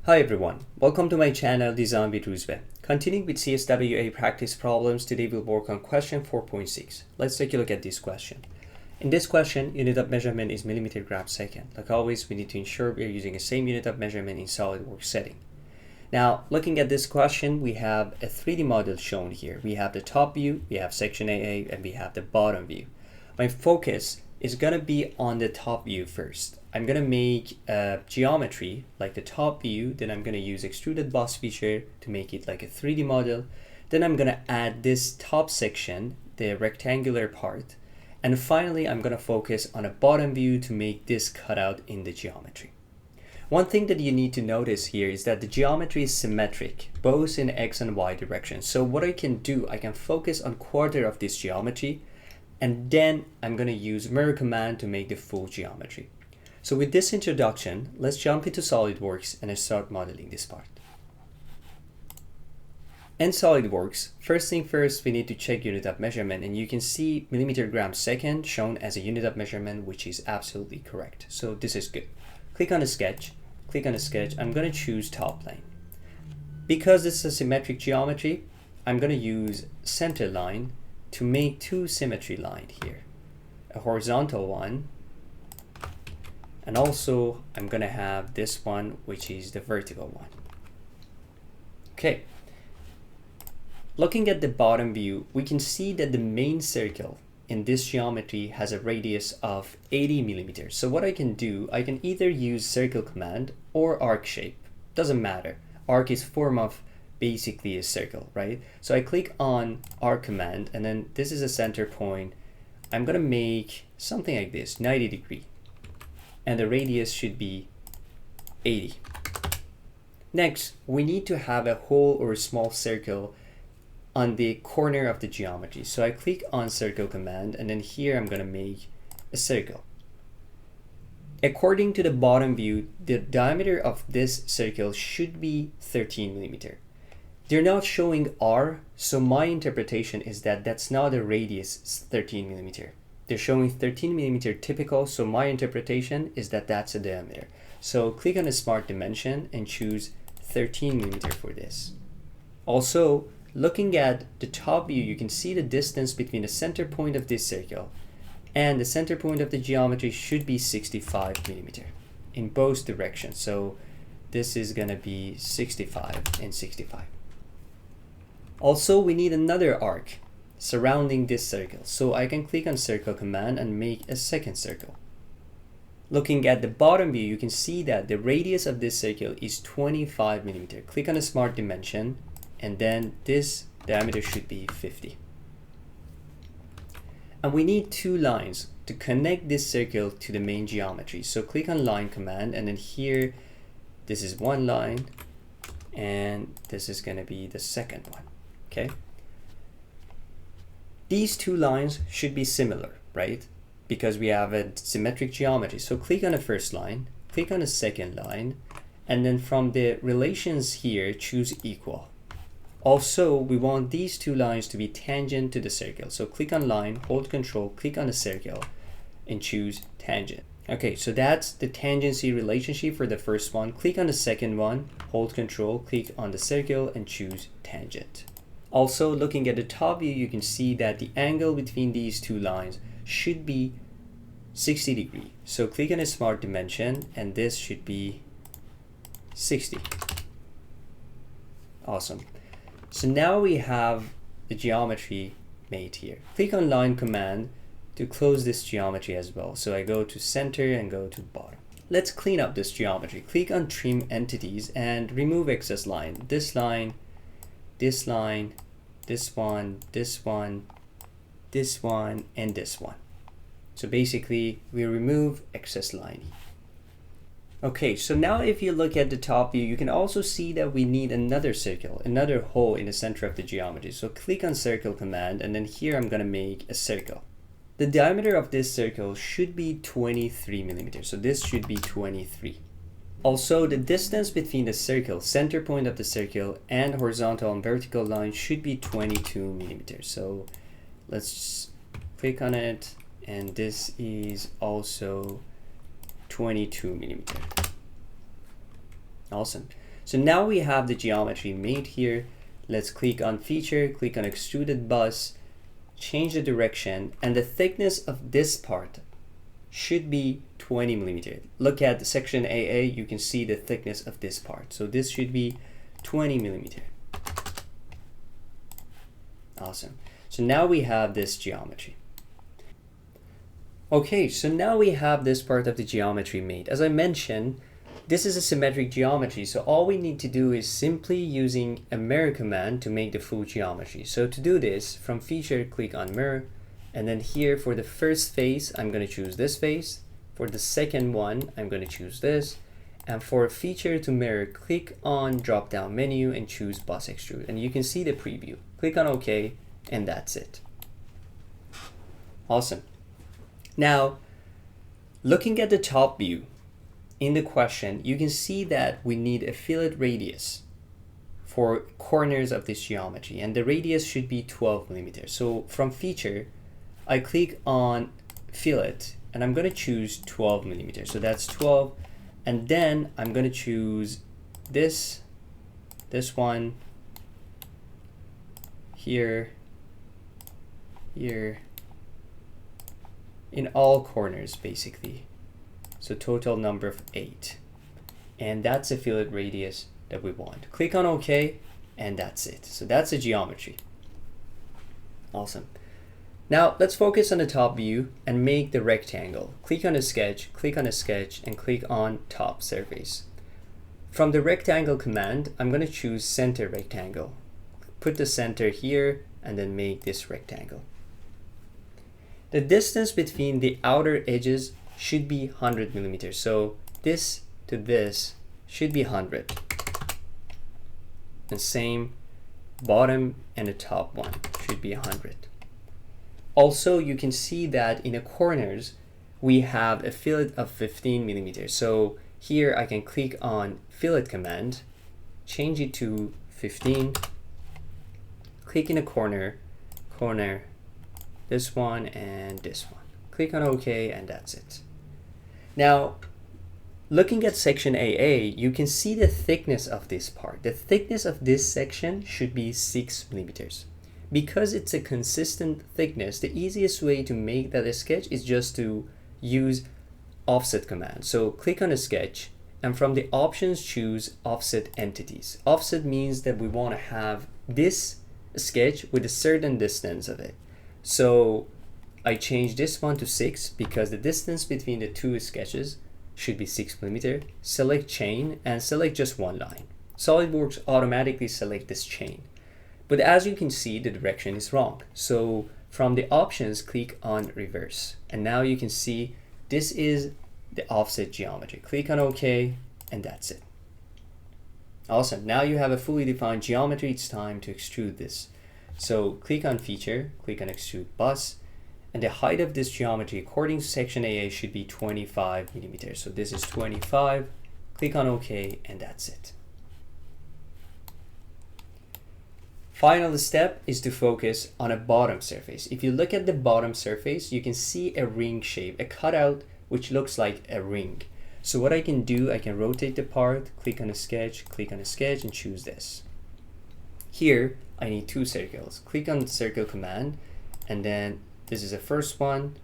Hi everyone, welcome to my channel Design with Ruzbe. Continuing with CSWA practice problems, today we'll work on question 4.6. Let's take a look at this question. In this question, unit of measurement is millimeter gram second. Like always, we need to ensure we are using the same unit of measurement in SolidWorks setting. Now, looking at this question, we have a 3D model shown here. We have the top view, we have section AA, and we have the bottom view. My focus is going to be on the top view first. I'm going to make a geometry like the top view, then I'm going to use extruded boss feature to make it like a 3D model. Then I'm going to add this top section, the rectangular part. And finally, I'm going to focus on a bottom view to make this cutout in the geometry. One thing that you need to notice here is that the geometry is symmetric, both in X and Y direction. So what I can do, I can focus on quarter of this geometry, and then I'm going to use mirror command to make the full geometry. So with this introduction, let's jump into SolidWorks and start modeling this part. In SolidWorks, first thing first, we need to check unit of measurement, and you can see millimeter gram second shown as a unit of measurement, which is absolutely correct. So this is good. Click on the sketch, I'm going to choose top plane. Because this is a symmetric geometry, I'm going to use center line to make two symmetry lines here. A horizontal one, and also I'm going to have this one, which is the vertical one. Okay. Looking at the bottom view, we can see that the main circle in this geometry has a radius of 80 millimeters. So what I can do, I can either use circle command or arc shape. Doesn't matter. Arc is form of basically a circle, right? So I click on arc command, and then this is a center point. I'm gonna make something like this, 90 degree. And the radius should be 80. Next, we need to have a hole or a small circle on the corner of the geometry. So I click on circle command, and then here I'm going to make a circle. According to the bottom view, the diameter of this circle should be 13 millimeter. They're not showing R, so my interpretation is that that's not a radius, it's 13 millimeter. They're showing 13 millimeter typical, so my interpretation is that that's a diameter. So click on the smart dimension and choose 13 millimeter for this. Also, looking at the top view, you can see the distance between the center point of this circle and the center point of the geometry should be 65 millimeter in both directions. So this is going to be 65 and 65. Also, we need another arc surrounding this circle. So I can click on circle command and make a second circle. Looking at the bottom view, you can see that the radius of this circle is 25 millimeter. Click on the smart dimension, and then this diameter should be 50. And we need two lines to connect this circle to the main geometry. So click on line command, and then here, this is one line, and this is going to be the second one. Okay. These two lines should be similar, right? Because we have a symmetric geometry. So click on the first line, click on the second line, and then from the relations here, choose equal. Also, we want these two lines to be tangent to the circle. So click on line, hold control, click on the circle, and choose tangent. Okay, so that's the tangency relationship for the first one. Click on the second one, hold control, click on the circle, and choose tangent. Also, looking at the top view, you can see that the angle between these two lines should be 60 degrees. So click on a smart dimension, and this should be 60. Awesome. So now we have the geometry made here. Click on line command to close this geometry as well. So I go to center and go to bottom. Let's clean up this geometry. Click on trim entities and remove excess line. This line, this line, this one, this one, this one, and this one. So basically, we remove excess line. Okay, so now if you look at the top view, you can also see that we need another circle, another hole in the center of the geometry. So click on circle command, and then here I'm going to make a circle. The diameter of this circle should be 23 millimeters. So this should be 23. Also, the distance between the circle, center point of the circle, and horizontal and vertical line should be 22 millimeters. So let's click on it, and this is also 22 millimeter. Awesome. So now we have the geometry made here. Let's click on feature, click on extruded bus, change the direction, and the thickness of this part should be 20 millimeter. Look at the section AA, you can see the thickness of this part. So this should be 20 millimeter. Awesome. So now we have this geometry. Okay, so now we have this part of the geometry made. As I mentioned, this is a symmetric geometry, so all we need to do is simply using a mirror command to make the full geometry. So to do this, from feature, click on mirror, and then here for the first face, I'm going to choose this face. For the second one, I'm going to choose this. And for feature to mirror, click on drop down menu and choose bus extrude. And you can see the preview. Click on OK, and that's it. Awesome. Now, looking at the top view in the question, you can see that we need a fillet radius for corners of this geometry, and the radius should be 12 millimeters. So from feature, I click on fillet and I'm going to choose 12 millimeters. So that's 12. And then I'm going to choose this one, here, in all corners basically. So total number of 8. And that's a fillet radius that we want. Click on OK, and that's it. So that's a geometry. Awesome. Now let's focus on the top view and make the rectangle. Click on a sketch, and click on top surface. From the rectangle command, I'm going to choose center rectangle. Put the center here and then make this rectangle. The distance between the outer edges should be 100 millimeters. So this to this should be 100. And same, bottom and the top one should be 100. Also, you can see that in the corners, we have a fillet of 15 millimeters. So here I can click on fillet command, change it to 15, click in a corner, this one and this one. Click on OK, and that's it. Now, looking at section AA, you can see the thickness of this part. The thickness of this section should be 6 millimeters. Because it's a consistent thickness, the easiest way to make that a sketch is just to use offset command. So click on a sketch, and from the options choose offset entities. Offset means that we want to have this sketch with a certain distance of it. So I changed this one to 6 because the distance between the two sketches should be 6 millimeter. Select chain and select just one line. SolidWorks automatically select this chain. But as you can see, the direction is wrong. So from the options, click on reverse. And now you can see this is the offset geometry. Click on OK, and that's it. Awesome. Now you have a fully defined geometry. It's time to extrude this. So click on feature, click on extrude bus, and the height of this geometry according to section AA should be 25 millimeters. So this is 25. Click on OK, and that's it. Final step is to focus on a bottom surface. If you look at the bottom surface, you can see a ring shape, a cutout which looks like a ring. So what I can do, I can rotate the part, click on a sketch, and choose this. Here, I need two circles. Click on the circle command, and then this is the first one,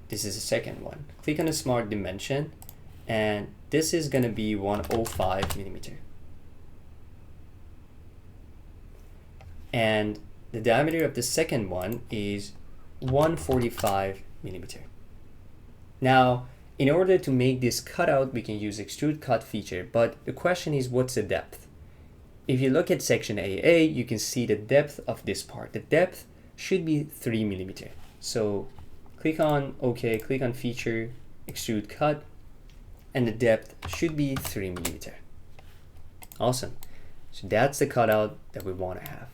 this is the second one. Click on a smart dimension, and this is going to be 105 millimeter. And the diameter of the second one is 145 millimeter. Now, in order to make this cutout, we can use extrude cut feature, but the question is, what's the depth? If you look at section AA, you can see the depth of this part. The depth should be 3 millimeter. So click on OK, click on feature, extrude cut, and the depth should be 3 millimeter. Awesome. So that's the cutout that we want to have.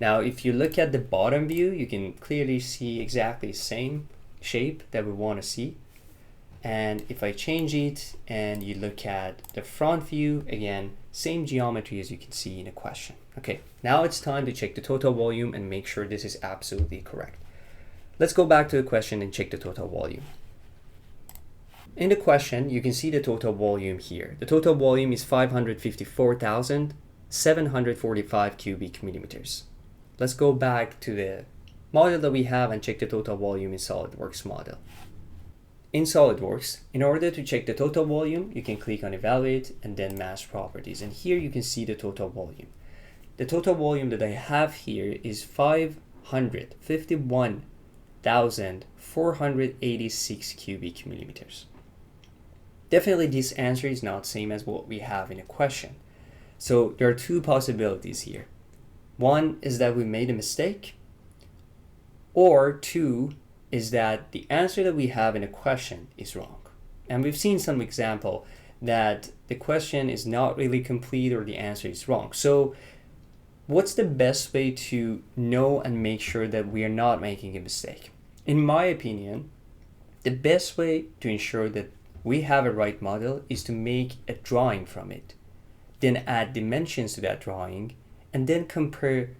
Now, if you look at the bottom view, you can clearly see exactly the same shape that we want to see. And if I change it and you look at the front view, again, same geometry as you can see in the question. Okay, now it's time to check the total volume and make sure this is absolutely correct. Let's go back to the question and check the total volume. In the question, you can see the total volume here. The total volume is 554,745 cubic millimeters. Let's go back to the model that we have and check the total volume in SolidWorks model. In SolidWorks, in order to check the total volume, you can click on Evaluate and then Match Properties. And here you can see the total volume. The total volume that I have here is 551,486 cubic millimeters. Definitely this answer is not same as what we have in a question. So there are two possibilities here. One is that we made a mistake, or two is that the answer that we have in a question is wrong. And we've seen some example that the question is not really complete or the answer is wrong. So what's the best way to know and make sure that we are not making a mistake? In my opinion, the best way to ensure that we have a right model is to make a drawing from it, then add dimensions to that drawing, and then compare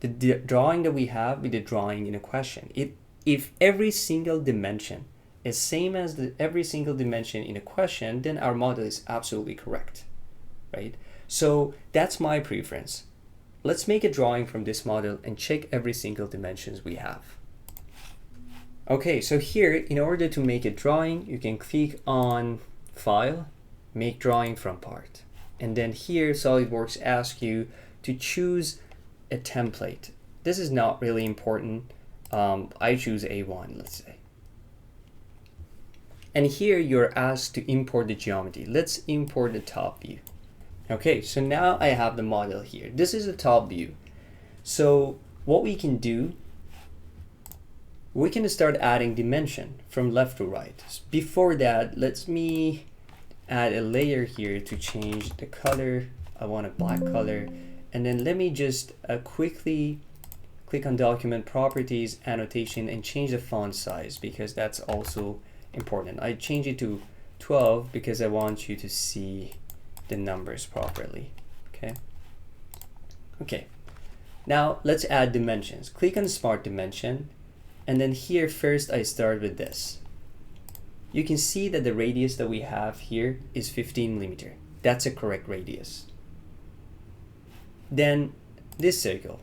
the drawing that we have with the drawing in a question. If every single dimension is same as every single dimension in a question, then our model is absolutely correct, right? So that's my preference. Let's make a drawing from this model and check every single dimensions we have. Okay, so here, in order to make a drawing, you can click on File, Make Drawing from Part. And then here, SolidWorks asks you to choose a template. This is not really important. I choose A1, let's say. And here you're asked to import the geometry. Let's import the top view. Okay, so now I have the model here. This is the top view. So what we can do, we can start adding dimension from left to right. Before that, let me add a layer here to change the color. I want a black color. And then let me just quickly click on Document Properties, Annotation, and change the font size because that's also important. I change it to 12 because I want you to see the numbers properly. Okay. Now let's add dimensions. Click on Smart Dimension, and then here first I start with this. You can see that the radius that we have here is 15 millimeter. That's a correct radius. Then this circle.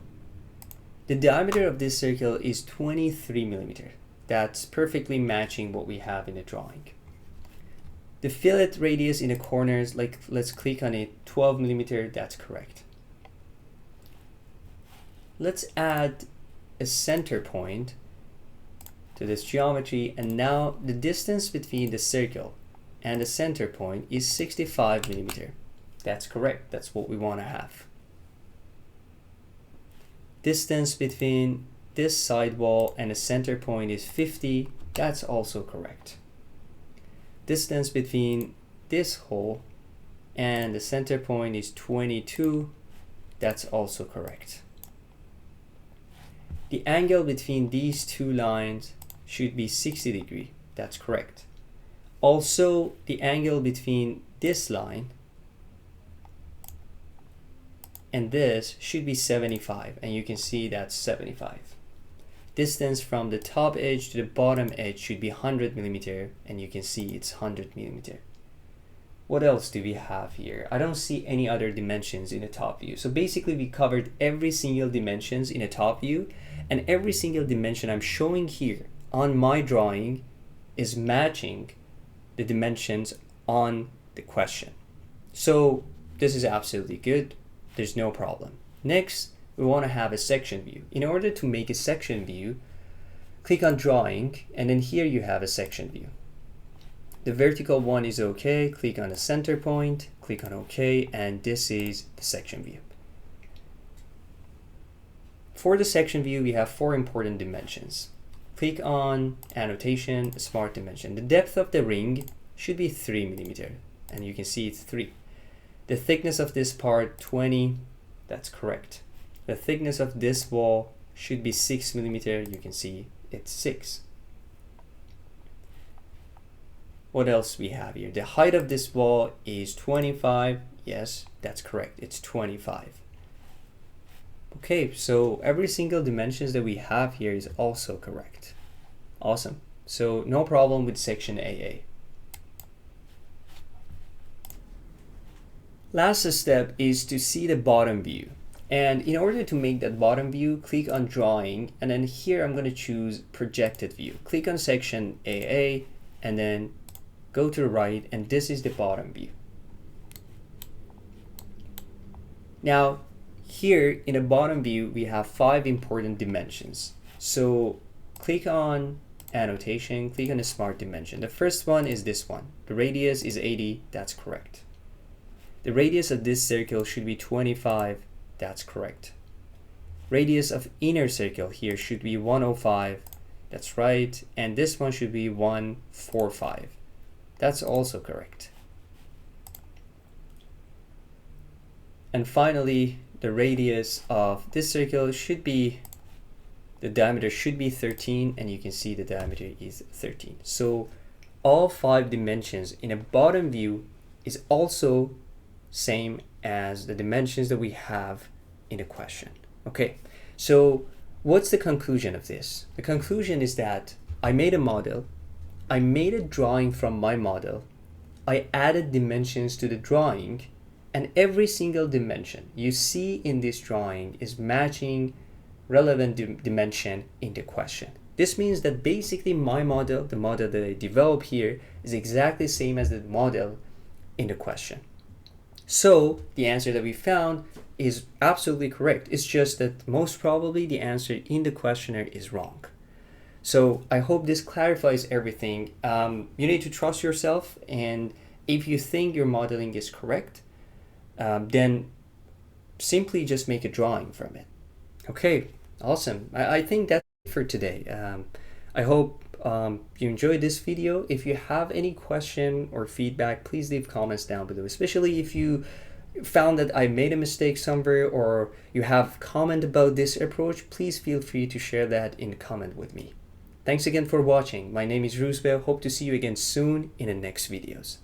The diameter of this circle is 23 millimeter. That's perfectly matching what we have in the drawing. The fillet radius in the corners, let's click on it, 12 millimeter, that's correct. Let's add a center point to this geometry, and now the distance between the circle and the center point is 65 millimeter. That's correct, that's what we want to have. Distance between this sidewall and the center point is 50, that's also correct. Distance between this hole and the center point is 22, that's also correct. The angle between these two lines should be 60 degrees, that's correct. Also, the angle between this line and this should be 75, and you can see that's 75. Distance from the top edge to the bottom edge should be 100 millimeter, and you can see it's 100 millimeter. What else do we have here? I don't see any other dimensions in the top view. So basically we covered every single dimensions in a top view, and every single dimension I'm showing here on my drawing is matching the dimensions on the question. So this is absolutely good. There's no problem. Next, we want to have a section view. In order to make a section view, click on Drawing, and then here you have a section view. The vertical one is okay. Click on the center point, click on OK, and this is the section view. For the section view, we have 4 important dimensions. Click on Annotation, Smart Dimension. The depth of the ring should be 3 millimeter, and you can see it's 3. The thickness of this part, 20, that's correct. The thickness of this wall should be 6 millimeter, you can see it's 6. What else we have here? The height of this wall is 25, yes, that's correct, it's 25. Okay, so every single dimensions that we have here is also correct. Awesome, so no problem with section AA. Last step is to see the bottom view. And in order to make that bottom view, click on drawing, and then here I'm going to choose projected view. Click on section AA and then go to the right, and this is the bottom view. Now here in the bottom view we have 5 important dimensions. So click on annotation, click on the smart dimension. The first one is this one. The radius is 80, that's correct. The radius of this circle should be 25, that's correct. Radius of inner circle here should be 105, that's right. And this one should be 145, that's also correct. And finally, the radius of this circle should be, the diameter should be 13, and you can see the diameter is 13. So all 5 dimensions in a bottom view is also same as the dimensions that we have in the question. Okay, so what's the conclusion of this? The conclusion is that I made a model, I made a drawing from my model, I added dimensions to the drawing, and every single dimension you see in this drawing is matching relevant dimension in the question. This means that basically my model, the model that I developed here, is exactly the same as the model in the question. So the answer that we found is absolutely correct. It's just that most probably the answer in the questionnaire is wrong. So I hope this clarifies everything. You need to trust yourself, and if you think your modeling is correct, then simply just make a drawing from it. Okay, awesome. I think that's it for today. I hope you enjoyed this video. If you have any question or feedback, please leave comments down below, especially if you found that I made a mistake somewhere or you have comment about this approach. Please feel free to share that in the comment with me. Thanks again for watching. My name is Roosevelt. Hope to see you again soon in the next videos.